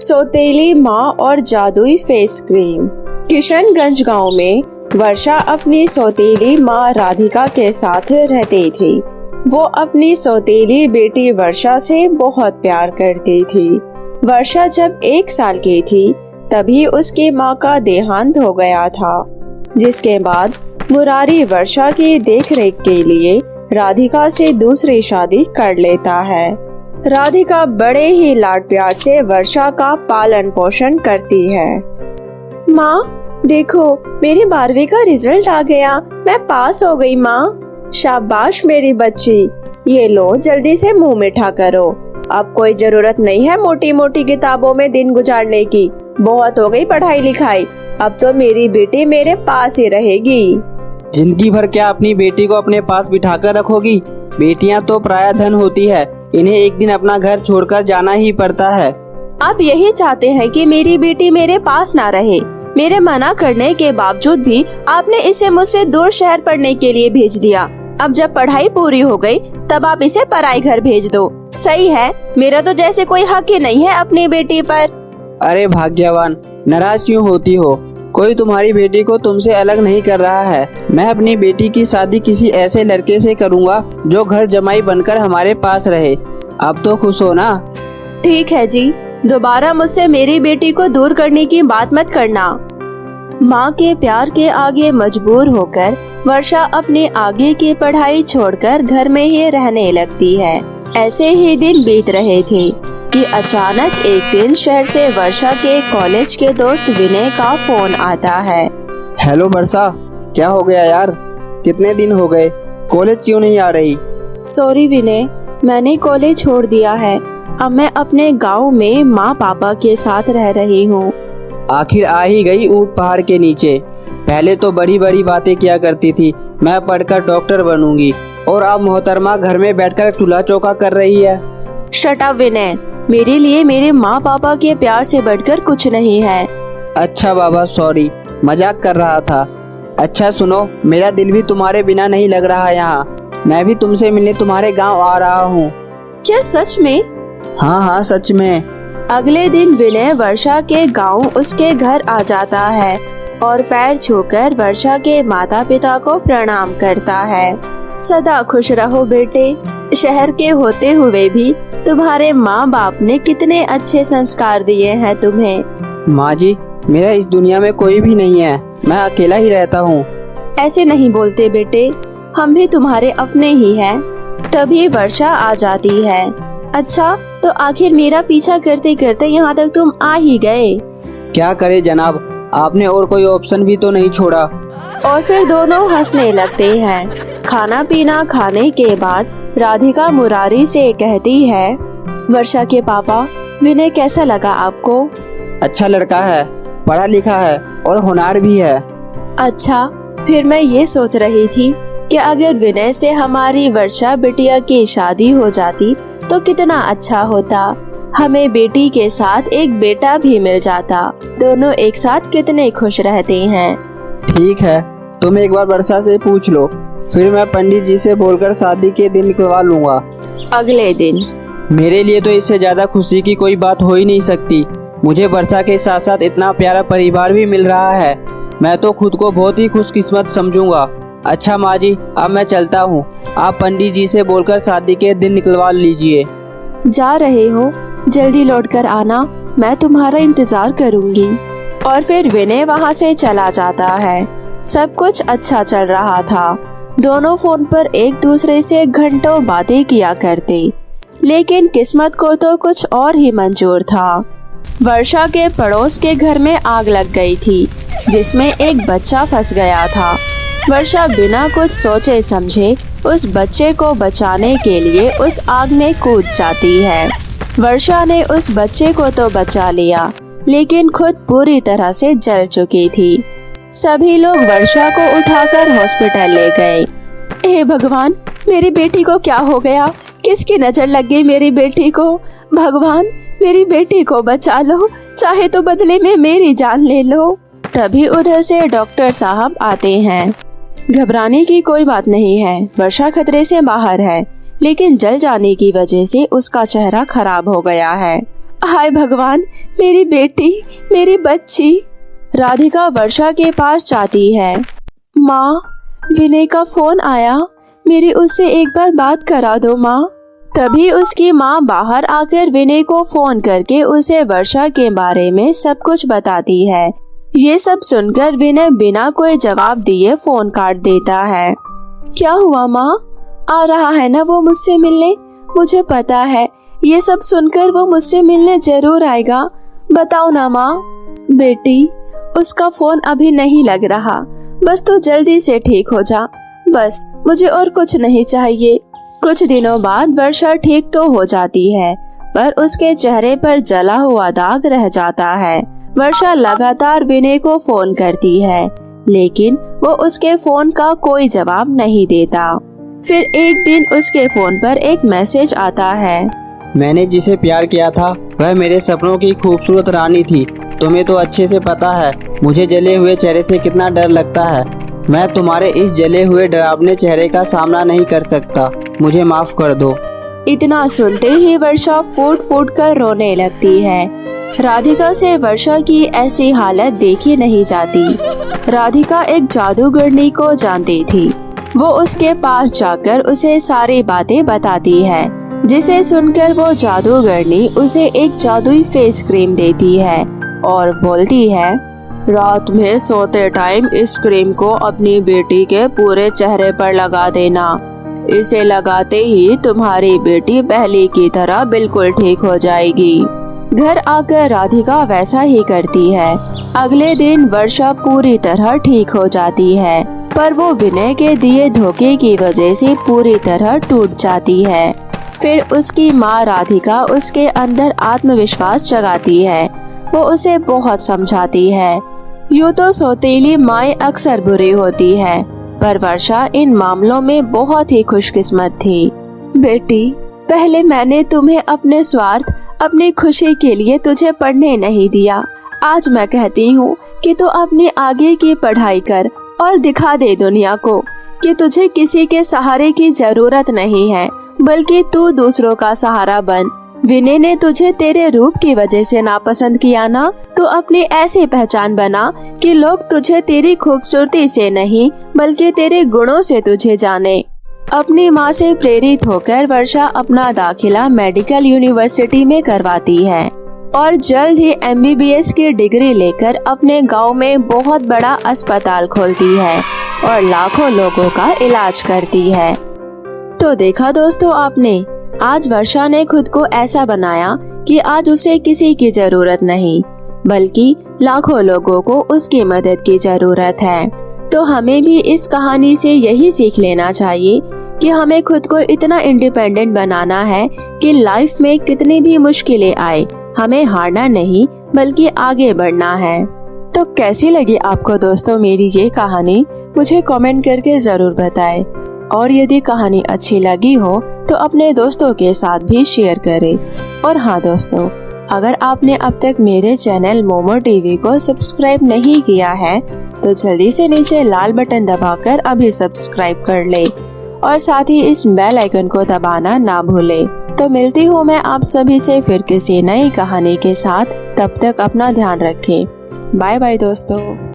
सौतेली माँ और जादुई फेस क्रीम। किशनगंज गांव में वर्षा अपनी सौतेली माँ राधिका के साथ रहती थी। वो अपनी सौतेली बेटी वर्षा से बहुत प्यार करती थी। वर्षा जब 1 साल की थी तभी उसकी माँ का देहांत हो गया था, जिसके बाद मुरारी वर्षा की देखरेख के लिए राधिका से दूसरी शादी कर लेता है। राधिका बड़े ही लाड प्यार से वर्षा का पालन पोषण करती है। माँ देखो, मेरी 12वीं का रिजल्ट आ गया, मैं पास हो गई माँ। शाबाश मेरी बच्ची, ये लो जल्दी से मुंह मीठा करो। अब कोई जरूरत नहीं है मोटी मोटी किताबों में दिन गुजारने की, बहुत हो गई पढ़ाई लिखाई। अब तो मेरी बेटी मेरे पास ही रहेगी। जिंदगी भर क्या अपनी बेटी को अपने पास बिठाकर रखोगी? बेटियां तो पराया धन होती है, इन्हें एक दिन अपना घर छोड़कर जाना ही पड़ता है। आप यही चाहते हैं कि मेरी बेटी मेरे पास ना रहे। मेरे मना करने के बावजूद भी आपने इसे मुझसे दूर शहर पढ़ने के लिए भेज दिया। अब जब पढ़ाई पूरी हो गई तब आप इसे पराई घर भेज दो। सही है, मेरा तो जैसे कोई हक ही नहीं है अपनी बेटी पर। अरे भाग्यवान, नाराज क्यों होती हो? कोई तुम्हारी बेटी को तुमसे अलग नहीं कर रहा है। मैं अपनी बेटी की शादी किसी ऐसे लड़के से करूँगा जो घर जमाई बनकर हमारे पास रहे। अब तो खुश हो ना? ठीक है जी, दोबारा मुझसे मेरी बेटी को दूर करने की बात मत करना। माँ के प्यार के आगे मजबूर होकर वर्षा अपने आगे की पढ़ाई छोड़कर घर में ही रहने लगती है। ऐसे ही दिन बीत रहे थे कि अचानक एक दिन शहर से वर्षा के कॉलेज के दोस्त विनय का फोन आता है। हेलो वर्षा, क्या हो गया यार? कितने दिन हो गए, कॉलेज क्यों नहीं आ रही? सॉरी विनय, मैंने कॉलेज छोड़ दिया है। अब मैं अपने गांव में माँ पापा के साथ रह रही हूँ। आखिर आ ही गई ऊंट पहाड़ के नीचे। पहले तो बड़ी बड़ी बातें किया करती थी, मैं पढ़कर डॉक्टर बनूंगी, और अब मोहतरमा घर में बैठकर चूल्हा चौका कर रही है। शट अप विनय, मेरे लिए मेरे माँ पापा के प्यार से बढ़कर कुछ नहीं है। अच्छा बाबा, सॉरी, मजाक कर रहा था। अच्छा सुनो, मेरा दिल भी तुम्हारे बिना नहीं लग रहा यहाँ। मैं भी तुमसे मिलने तुम्हारे गांव आ रहा हूँ। क्या सच में? हाँ, सच में। अगले दिन विनय वर्षा के गांव उसके घर आ जाता है और पैर छूकर वर्षा के माता पिता को प्रणाम करता है। सदा खुश रहो बेटे। शहर के होते हुए भी तुम्हारे माँ बाप ने कितने अच्छे संस्कार दिए हैं तुम्हें। माँ जी, मेरा इस दुनिया में कोई भी नहीं है, मैं अकेला ही रहता हूँ। ऐसे नहीं बोलते बेटे, हम भी तुम्हारे अपने ही हैं। तभी वर्षा आ जाती है। अच्छा, तो आखिर मेरा पीछा करते करते यहाँ तक तुम आ ही गए। क्या करे जनाब, आपने और कोई ऑप्शन भी तो नहीं छोड़ा। और फिर दोनों हंसने लगते हैं। खाना पीना खाने के बाद राधिका मुरारी से कहती है, वर्षा के पापा, विनय कैसा लगा आपको? अच्छा लड़का है, पढ़ा लिखा है और होनहार भी है। अच्छा, फिर मैं ये सोच रही थी कि अगर विनय से हमारी वर्षा बिटिया की शादी हो जाती तो कितना अच्छा होता। हमें बेटी के साथ एक बेटा भी मिल जाता। दोनों एक साथ कितने खुश रहते हैं। ठीक है, तुम एक बार वर्षा से पूछ लो, फिर मैं पंडित जी से बोलकर शादी के दिन निकलवा लूँगा। अगले दिन मेरे लिए तो इससे ज्यादा खुशी की कोई बात हो ही नहीं सकती। मुझे वर्षा के साथ साथ इतना प्यारा परिवार भी मिल रहा है। मैं तो खुद को बहुत ही खुशकिस्मत समझूंगा। अच्छा माँ जी, अब मैं चलता हूँ। आप पंडित जी से बोलकर शादी के दिन निकलवा लीजिए। जा रहे हो? जल्दी लौट कर आना, मैं तुम्हारा इंतजार करूंगी। और फिर विनय वहाँ से चला जाता है। सब कुछ अच्छा चल रहा था। दोनों फोन पर एक दूसरे से घंटों बातें किया करते, लेकिन किस्मत को तो कुछ और ही मंजूर था। वर्षा के पड़ोस के घर में आग लग गई थी, जिसमें एक बच्चा फंस गया था। वर्षा बिना कुछ सोचे समझे उस बच्चे को बचाने के लिए उस आग में कूद जाती है। वर्षा ने उस बच्चे को तो बचा लिया, लेकिन खुद पूरी तरह से जल चुकी थी। सभी लोग वर्षा को उठाकर हॉस्पिटल ले गए। हे भगवान, मेरी बेटी को क्या हो गया? किसकी नजर लग गई मेरी बेटी को? भगवान, मेरी बेटी को बचा लो, चाहे तो बदले में मेरी जान ले लो। तभी उधर से डॉक्टर साहब आते हैं। घबराने की कोई बात नहीं है, वर्षा खतरे से बाहर है, लेकिन जल जाने की वजह से उसका चेहरा खराब हो गया है। हाय भगवान, मेरी बेटी, मेरी बच्ची। राधिका वर्षा के पास जाती है। माँ, विनय का फोन आया, मेरी उससे एक बार बात करा दो माँ। तभी उसकी माँ बाहर आकर विनय को फोन करके उसे वर्षा के बारे में सब कुछ बताती है। ये सब सुनकर विनय बिना कोई जवाब दिए फोन काट देता है। क्या हुआ माँ? आ रहा है ना वो मुझसे मिलने? मुझे पता है ये सब सुनकर वो मुझसे मिलने जरूर आएगा। बताओ ना माँ। बेटी, उसका फोन अभी नहीं लग रहा, बस तू जल्दी से ठीक हो जा, बस मुझे और कुछ नहीं चाहिए। कुछ दिनों बाद वर्षा ठीक तो हो जाती है, पर उसके चेहरे पर जला हुआ दाग रह जाता है। वर्षा लगातार विनय को फोन करती है, लेकिन वो उसके फोन का कोई जवाब नहीं देता। फिर एक दिन उसके फोन पर एक मैसेज आता है। मैंने जिसे प्यार किया था वह मेरे सपनों की खूबसूरत रानी थी। तुम्हें तो अच्छे से पता है मुझे जले हुए चेहरे से कितना डर लगता है। मैं तुम्हारे इस जले हुए डरावने चेहरे का सामना नहीं कर सकता, मुझे माफ कर दो। इतना सुनते ही वर्षा फूट फूट कर रोने लगती है। राधिका से वर्षा की ऐसी हालत देखी नहीं जाती। राधिका एक जादूगरनी को जानती थी। वो उसके पास जाकर उसे सारी बातें बताती है, जिसे सुनकर वो जादूगरनी उसे एक जादुई फेस क्रीम देती है और बोलती है, रात में सोते टाइम इस क्रीम को अपनी बेटी के पूरे चेहरे पर लगा देना। इसे लगाते ही तुम्हारी बेटी पहले की तरह बिल्कुल ठीक हो जाएगी। घर आकर राधिका वैसा ही करती है। अगले दिन वर्षा पूरी तरह ठीक हो जाती है, पर वो विनय के दिए धोखे की वजह से पूरी तरह टूट जाती है। फिर उसकी माँ राधिका उसके अंदर आत्मविश्वास जगाती है। वो उसे बहुत समझाती है। यूँ तो सौतेली माएँ अक्सर बुरी होती है, पर वर्षा इन मामलों में बहुत ही खुशकिस्मत थी। बेटी, पहले मैंने तुम्हें अपने स्वार्थ, अपनी खुशी के लिए तुझे पढ़ने नहीं दिया। आज मैं कहती हूँ कि तू अपनी आगे की पढ़ाई कर और दिखा दे दुनिया को कि तुझे किसी के सहारे की जरूरत नहीं है, बल्कि तू दूसरों का सहारा बन। विनय ने तुझे तेरे रूप की वजह से नापसंद किया ना, तो अपनी ऐसी पहचान बना कि लोग तुझे तेरी खूबसूरती से नहीं बल्कि तेरे गुणों से तुझे जाने। अपनी माँ से प्रेरित होकर वर्षा अपना दाखिला मेडिकल यूनिवर्सिटी में करवाती है और जल्द ही MBBS की डिग्री लेकर अपने गांव में बहुत बड़ा अस्पताल खोलती है और लाखों लोगों का इलाज करती है। तो देखा दोस्तों आपने, आज वर्षा ने खुद को ऐसा बनाया कि आज उसे किसी की जरूरत नहीं, बल्कि लाखों लोगों को उसकी मदद की जरूरत है। तो हमें भी इस कहानी से यही सीख लेना चाहिए कि हमें खुद को इतना इंडिपेंडेंट बनाना है कि लाइफ में कितनी भी मुश्किलें आए, हमें हारना नहीं बल्कि आगे बढ़ना है। तो कैसी लगी आपको दोस्तों मेरी ये कहानी? मुझे कमेंट करके जरूर बताएं। और यदि कहानी अच्छी लगी हो तो अपने दोस्तों के साथ भी शेयर करें। और हाँ दोस्तों, अगर आपने अब तक मेरे चैनल मोमो टीवी को सब्सक्राइब नहीं किया है तो जल्दी से नीचे लाल बटन दबाकर अभी सब्सक्राइब कर ले और साथ ही इस बेल आइकन को दबाना ना भूले। तो मिलती हूँ मैं आप सभी से फिर किसी नई कहानी के साथ। तब तक अपना ध्यान रखें। बाय बाय दोस्तों।